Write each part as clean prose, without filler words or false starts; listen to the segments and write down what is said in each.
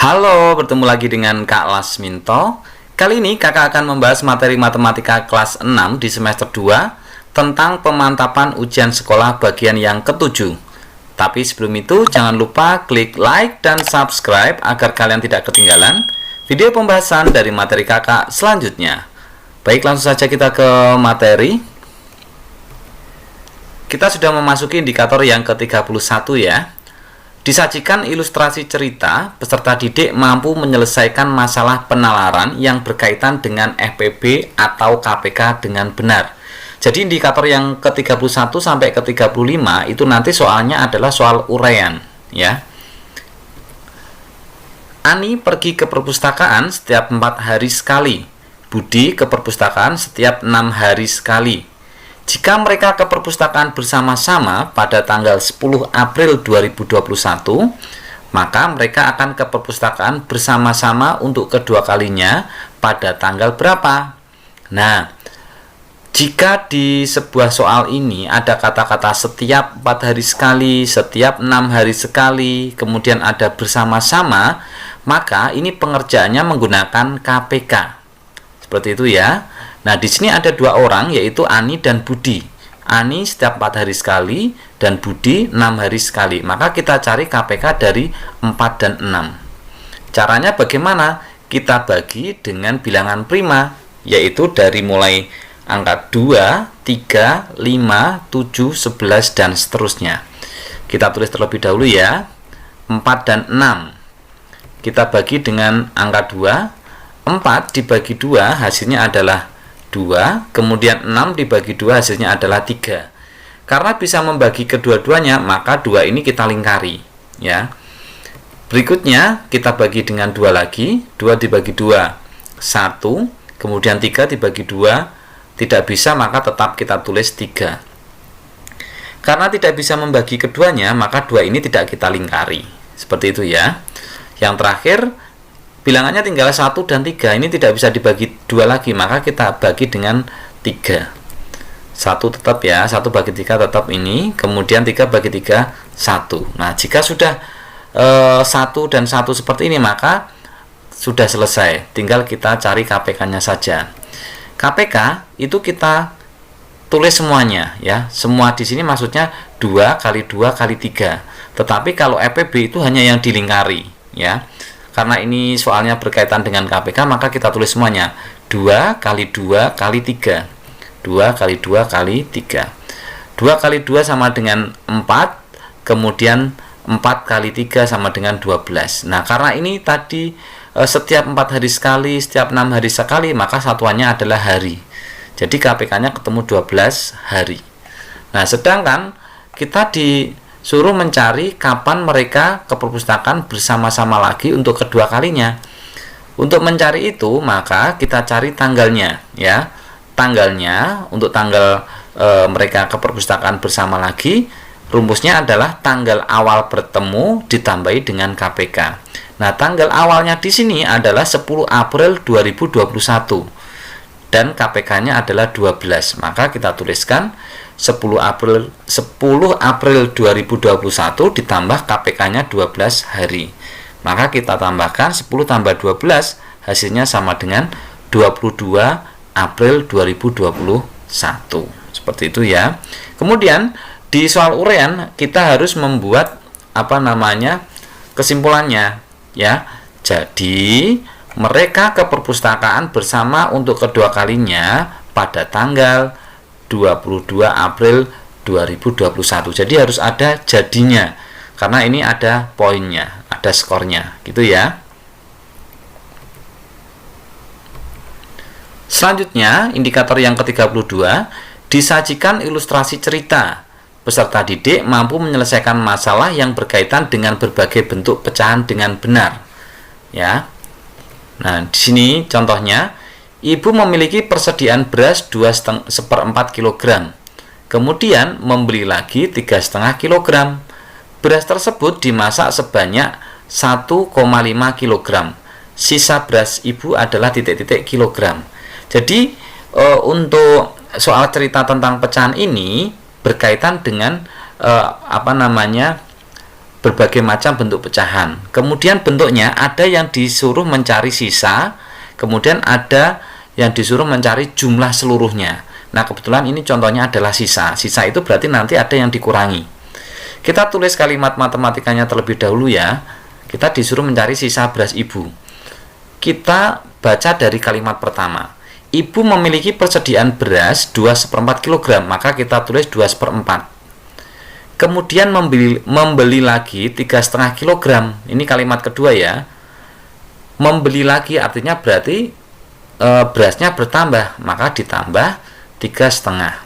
Halo, bertemu lagi dengan Kak Lasminto. Kali ini kakak akan membahas materi matematika kelas 6 di semester 2 tentang pemantapan ujian sekolah bagian yang ketujuh. Tapi sebelum itu, jangan lupa klik like dan subscribe agar kalian tidak ketinggalan video pembahasan dari materi kakak selanjutnya. Baik, langsung saja kita ke materi. Kita sudah memasuki indikator yang ke-31 ya. Disajikan ilustrasi cerita, peserta didik mampu menyelesaikan masalah penalaran yang berkaitan dengan FPB atau KPK dengan benar. Jadi indikator yang ke-31 sampai ke-35 itu nanti soalnya adalah soal uraian ya. Ani pergi ke perpustakaan setiap 4 hari sekali. Budi ke perpustakaan setiap 6 hari sekali. Jika mereka ke perpustakaan bersama-sama pada tanggal 10 April 2021, maka mereka akan ke perpustakaan bersama-sama untuk kedua kalinya pada tanggal berapa? Nah, jika di sebuah soal ini ada kata-kata setiap 4 hari sekali, setiap 6 hari sekali, kemudian ada bersama-sama, maka ini pengerjaannya menggunakan KPK. Seperti itu ya. Nah, di sini ada dua orang, yaitu Ani dan Budi. Ani setiap 4 hari sekali dan Budi 6 hari sekali. Maka kita cari KPK dari 4 dan 6. Caranya bagaimana? Kita bagi dengan bilangan prima, yaitu dari mulai angka 2, 3, 5, 7, 11, dan seterusnya. Kita tulis terlebih dahulu ya. 4 dan 6. Kita bagi dengan angka 2. 4 dibagi 2 hasilnya adalah 2, kemudian 6 dibagi 2 hasilnya adalah 3. Karena bisa membagi kedua-duanya, maka 2 ini kita lingkari ya. Berikutnya kita bagi dengan 2 lagi. 2 dibagi 2 1, kemudian 3 dibagi 2 tidak bisa, maka tetap kita tulis 3. Karena tidak bisa membagi keduanya, maka 2 ini tidak kita lingkari. Seperti itu ya. Yang terakhir, bilangannya tinggal 1 dan 3. Ini tidak bisa dibagi 2 lagi, maka kita bagi dengan 3. 1 tetap ya, 1 bagi 3 tetap ini. Kemudian 3 bagi 3, 1. Nah, jika sudah 1 dan 1 seperti ini, maka sudah selesai. Tinggal kita cari KPK-nya saja. KPK itu kita tulis semuanya ya. Semua di sini maksudnya 2 kali 2 kali 3. Tetapi kalau FPB itu hanya yang dilingkari ya. Karena ini soalnya berkaitan dengan KPK, maka kita tulis semuanya 2 kali 2 kali 3. 2 kali 2 kali 3. 2 kali 2 sama dengan 4, kemudian 4 kali 3 sama dengan 12. Nah, karena ini tadi setiap 4 hari sekali, setiap 6 hari sekali, maka satuannya adalah hari. Jadi KPK-nya ketemu 12 hari. Nah, sedangkan kita suruh mencari kapan mereka ke perpustakaan bersama-sama lagi untuk kedua kalinya. Untuk mencari itu, maka kita cari tanggalnya ya. Tanggalnya untuk tanggal mereka ke perpustakaan bersama lagi, rumusnya adalah tanggal awal bertemu ditambahi dengan KPK. Nah, tanggal awalnya di sini adalah 10 April 2021 dan KPK-nya adalah 12. Maka kita tuliskan 10 April 2021 ditambah KPK-nya 12 hari. Maka kita tambahkan 10 tambah 12 hasilnya sama dengan 22 April 2021. Seperti itu ya. Kemudian di soal uraian kita harus membuat kesimpulannya ya. Jadi mereka ke perpustakaan bersama untuk kedua kalinya pada tanggal 22 April 2021. Jadi harus ada jadinya. Karena ini ada poinnya, ada skornya, gitu ya. Selanjutnya, indikator yang ke-32, disajikan ilustrasi cerita. Peserta didik mampu menyelesaikan masalah yang berkaitan dengan berbagai bentuk pecahan dengan benar. Ya. Nah, di sini contohnya, ibu memiliki persediaan beras 2,4 kg. Kemudian membeli lagi 3,5 kg. Beras tersebut dimasak sebanyak 1,5 kg. Sisa beras ibu adalah titik-titik kilogram. Jadi untuk soal cerita tentang pecahan ini berkaitan dengan berbagai macam bentuk pecahan. Kemudian bentuknya ada yang disuruh mencari sisa, kemudian ada yang disuruh mencari jumlah seluruhnya. Nah, kebetulan ini contohnya adalah sisa. Sisa itu berarti nanti ada yang dikurangi. Kita tulis kalimat matematikanya terlebih dahulu ya. Kita disuruh mencari sisa beras ibu. Kita baca dari kalimat pertama. Ibu memiliki persediaan beras 2/4 kg, maka kita tulis 2/4. Kemudian membeli lagi 3,5 kg. Ini kalimat kedua ya. Membeli lagi artinya berarti berasnya bertambah, maka ditambah 3,5.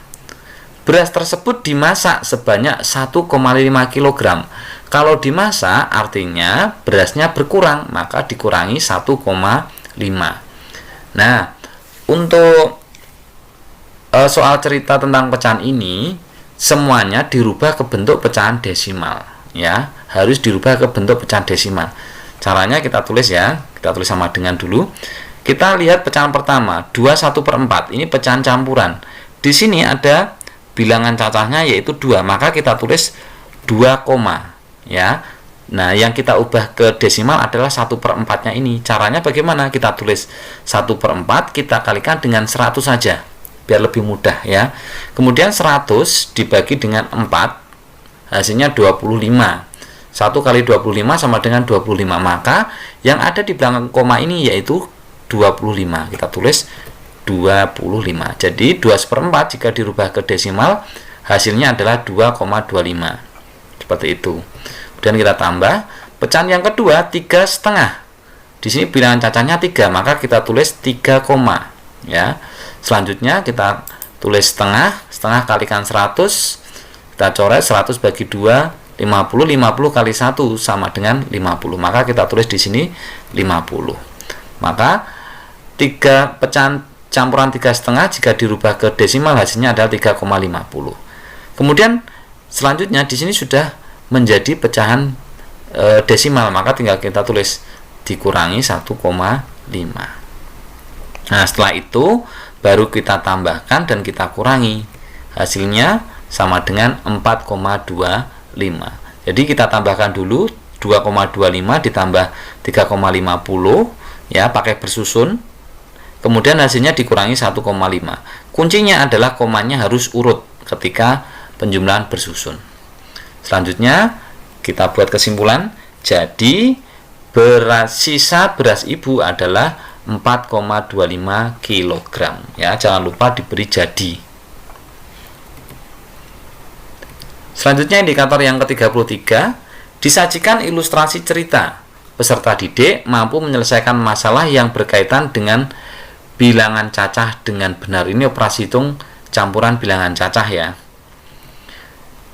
Beras tersebut dimasak sebanyak 1,5 kg. Kalau dimasak artinya berasnya berkurang, maka dikurangi 1,5. Nah, untuk soal cerita tentang pecahan ini semuanya dirubah ke bentuk pecahan desimal ya, harus dirubah ke bentuk pecahan desimal. Caranya kita tulis ya, kita tulis sama dengan dulu. Kita lihat pecahan pertama 21/4, ini pecahan campuran. Di sini ada bilangan cacahnya yaitu 2, maka kita tulis 2, ya. Nah, yang kita ubah ke desimal adalah 1/4-nya ini. Caranya bagaimana? Kita tulis 1/4, kita kalikan dengan 100 saja, biar lebih mudah ya. Kemudian 100 dibagi dengan 4, hasilnya 25. 1 kali 25 sama dengan 25. Maka yang ada di belakang koma ini yaitu 25. Kita tulis 25. Jadi 2/4 jika dirubah ke desimal, hasilnya adalah 2,25. Seperti itu. Dan kita tambah pecahan yang kedua 3,5. Di sini bilangan cacahnya 3, maka kita tulis 3, ya. Selanjutnya kita tulis setengah kalikan 100. Kita coret 100 bagi 2, 50. 50 kali 1 sama dengan 50. Maka kita tulis di sini 50. Maka 3 pecahan campuran 3,5 jika dirubah ke desimal hasilnya adalah 3,50. Kemudian selanjutnya di sini sudah menjadi pecahan desimal, maka tinggal kita tulis dikurangi 1,5. Nah, setelah itu baru kita tambahkan dan kita kurangi, hasilnya sama dengan 4,25. Jadi kita tambahkan dulu 2,25 ditambah 3,50 ya, pakai bersusun. Kemudian hasilnya dikurangi 1,5. Kuncinya adalah komanya harus urut ketika penjumlahan bersusun. Selanjutnya kita buat kesimpulan. Jadi sisa beras ibu adalah 4,25 kg ya, jangan lupa diberi jadi. Selanjutnya indikator yang ke-33, disajikan ilustrasi cerita. Peserta didik mampu menyelesaikan masalah yang berkaitan dengan bilangan cacah dengan benar. Ini operasi hitung campuran bilangan cacah ya.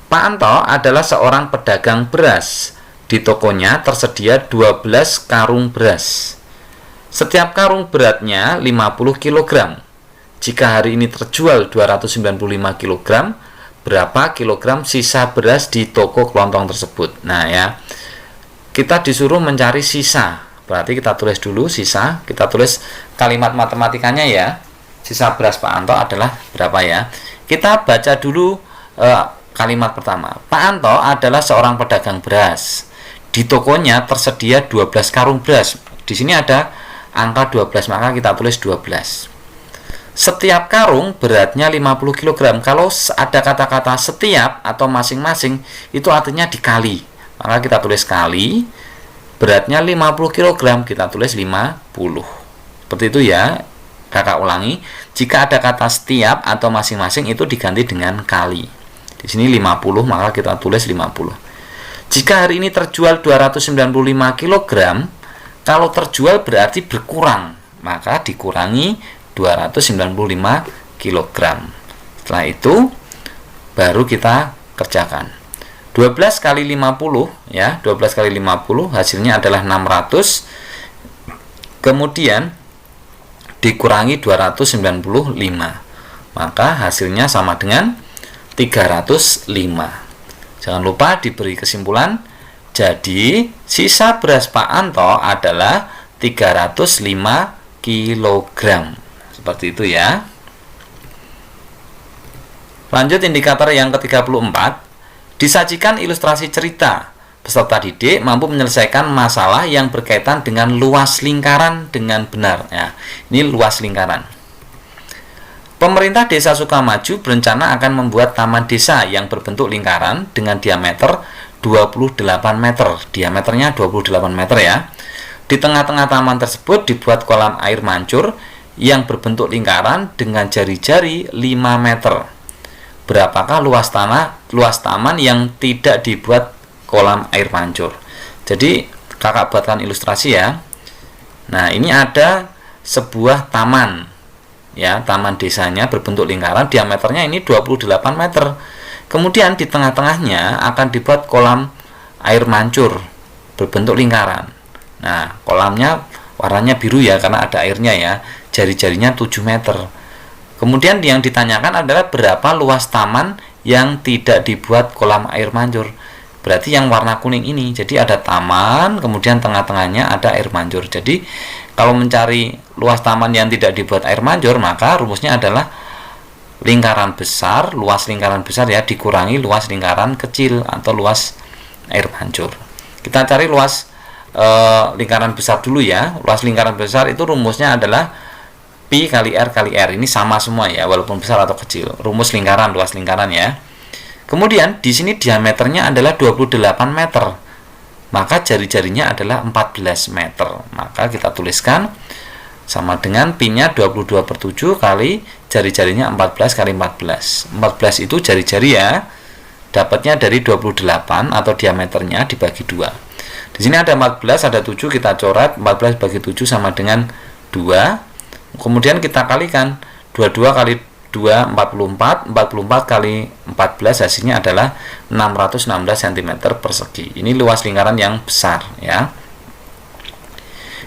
Pak Anto adalah seorang pedagang beras. Di tokonya tersedia 12 karung beras. Setiap karung beratnya 50 kg. Jika hari ini terjual 295 kg, berapa kilogram sisa beras di toko kelontong tersebut? Nah ya, kita disuruh mencari sisa. Berarti kita tulis dulu sisa. Kita tulis kalimat matematikanya ya. Sisa beras Pak Anto adalah berapa ya? Kita baca dulu kalimat pertama. Pak Anto adalah seorang pedagang beras. Di tokonya tersedia 12 karung beras. Di sini ada angka 12, maka kita tulis 12. Setiap karung beratnya 50 kg. Kalau ada kata-kata setiap atau masing-masing, itu artinya dikali. Maka kita tulis kali. Beratnya 50 kg, kita tulis 50. Seperti itu ya. Kakak ulangi. Jika ada kata setiap atau masing-masing, itu diganti dengan kali. Di sini 50, maka kita tulis 50. Jika hari ini terjual 295 kg, kalau terjual berarti berkurang, maka dikurangi 295 kg. Setelah itu baru kita kerjakan. 12 kali 50 ya, 12 kali 50 hasilnya adalah 600. Kemudian dikurangi 295. Maka hasilnya sama dengan 305. Jangan lupa diberi kesimpulan. Jadi sisa beras Pak Anto adalah 305 kg. Seperti itu ya. Lanjut indikator yang ke-34. Disajikan ilustrasi cerita. peserta didik mampu menyelesaikan masalah yang berkaitan dengan luas lingkaran dengan benar. Ya, ini luas lingkaran. Pemerintah Desa Sukamaju berencana akan membuat taman desa yang berbentuk lingkaran dengan diameter 28 meter. Diameternya 28 meter ya. Di tengah-tengah taman tersebut dibuat kolam air mancur yang berbentuk lingkaran dengan jari-jari 5 meter. Berapakah luas taman yang tidak dibuat kolam air mancur? Jadi kakak buatkan ilustrasi ya. Nah, ini ada sebuah taman ya, taman desanya berbentuk lingkaran, diameternya ini 28 meter. Kemudian di tengah-tengahnya akan dibuat kolam air mancur berbentuk lingkaran. Nah, kolamnya warnanya biru ya karena ada airnya ya. Jari-jarinya 7 meter. Kemudian yang ditanyakan adalah berapa luas taman yang tidak dibuat kolam air mancur. Berarti yang warna kuning ini. Jadi ada taman, kemudian tengah-tengahnya ada air mancur. Jadi kalau mencari luas taman yang tidak dibuat air mancur, maka rumusnya adalah lingkaran besar, luas lingkaran besar ya, dikurangi luas lingkaran kecil atau luas air mancur. Kita cari luas lingkaran besar dulu ya. Luas lingkaran besar itu rumusnya adalah Pi kali R kali R. Ini sama semua ya, walaupun besar atau kecil. Rumus lingkaran, luas lingkaran ya. Kemudian di sini diameternya adalah 28 meter. Maka jari-jarinya adalah 14 meter. Maka kita tuliskan sama dengan Pi-nya 22/7 kali jari-jarinya 14 kali 14. 14 itu jari-jari ya. Dapatnya dari 28 atau diameternya dibagi 2. Di sini ada 14, ada 7, kita coret. 14 bagi 7 sama dengan 2. Kemudian kita kalikan 22 kali 2 44, 44 kali 14 hasilnya adalah 616 cm persegi. Ini luas lingkaran yang besar ya.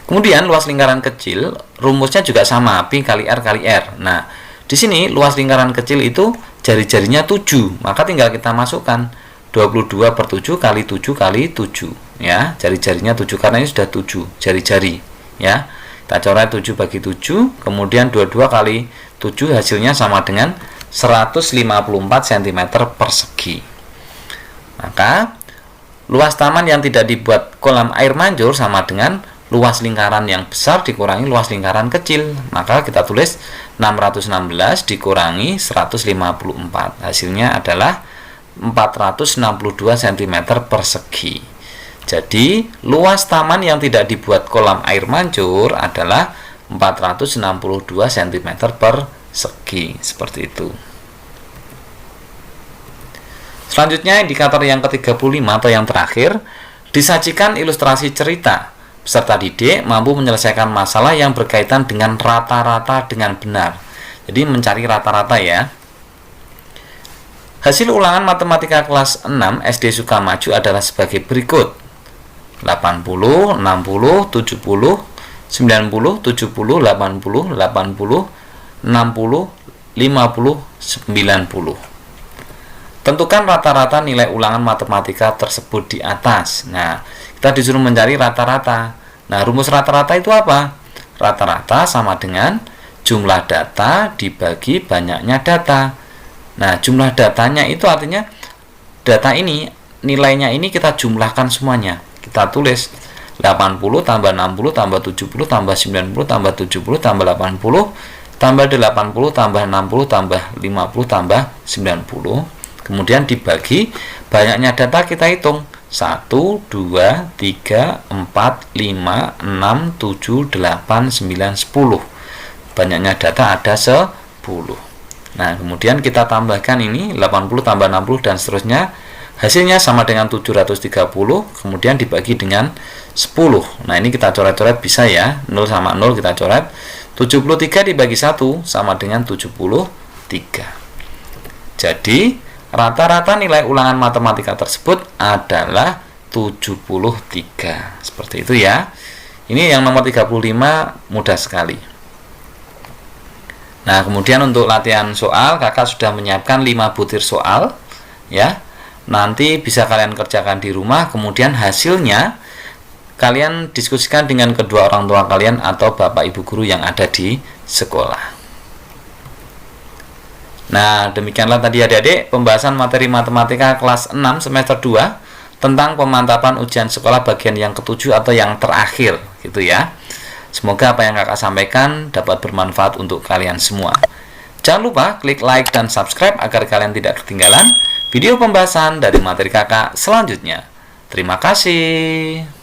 Kemudian luas lingkaran kecil rumusnya juga sama, Pi kali R kali R. Nah, di sini luas lingkaran kecil itu jari-jarinya 7, maka tinggal kita masukkan 22/7 kali 7 kali 7 ya. Jari-jarinya 7 karena ini sudah 7 jari-jari ya. Kita coret 7 bagi 7, kemudian 22 kali 7 hasilnya sama dengan 154 cm persegi. Maka luas taman yang tidak dibuat kolam air mancur sama dengan luas lingkaran yang besar dikurangi luas lingkaran kecil. Maka kita tulis 616 dikurangi 154. Hasilnya adalah 462 cm persegi. Jadi, luas taman yang tidak dibuat kolam air mancur adalah 462 cm persegi. Seperti itu. Selanjutnya, indikator yang ke-35 atau yang terakhir, disajikan ilustrasi cerita. Peserta didik mampu menyelesaikan masalah yang berkaitan dengan rata-rata dengan benar. Jadi, mencari rata-rata ya. Hasil ulangan matematika kelas 6 SD Sukamaju adalah sebagai berikut. 80, 60, 70, 90, 70, 80, 80, 60, 50, 90. Tentukan rata-rata nilai ulangan matematika tersebut di atas. Nah, kita disuruh mencari rata-rata. Nah, rumus rata-rata itu apa? Rata-rata sama dengan jumlah data dibagi banyaknya data. Nah, jumlah datanya itu artinya data ini, nilainya ini kita jumlahkan semuanya. Kita tulis 80 tambah 60 tambah 70 tambah 90 tambah 70 tambah 80 tambah 80 tambah 60 tambah 50 tambah 90. Kemudian dibagi banyaknya data, kita hitung 1, 2, 3, 4, 5, 6, 7, 8, 9, 10. Banyaknya data ada 10. Nah, kemudian kita tambahkan ini 80 tambah 60 dan seterusnya. Hasilnya sama dengan 730, kemudian dibagi dengan 10. Nah, ini kita coret-coret bisa ya. 0 sama 0 kita coret. 73 dibagi 1 sama dengan 73. Jadi, rata-rata nilai ulangan matematika tersebut adalah 73. Seperti itu ya. Ini yang nomor 35 mudah sekali. Nah, kemudian untuk latihan soal, kakak sudah menyiapkan 5 butir soal ya. Nanti bisa kalian kerjakan di rumah, kemudian hasilnya kalian diskusikan dengan kedua orang tua kalian atau bapak ibu guru yang ada di sekolah. Nah, demikianlah tadi adik-adik pembahasan materi matematika kelas 6 semester 2. tentang pemantapan ujian sekolah bagian yang ke-7 atau yang terakhir gitu ya. Semoga apa yang kakak sampaikan dapat bermanfaat untuk kalian semua. Jangan lupa klik like dan subscribe agar kalian tidak ketinggalan video pembahasan dari materi kakak selanjutnya. Terima kasih.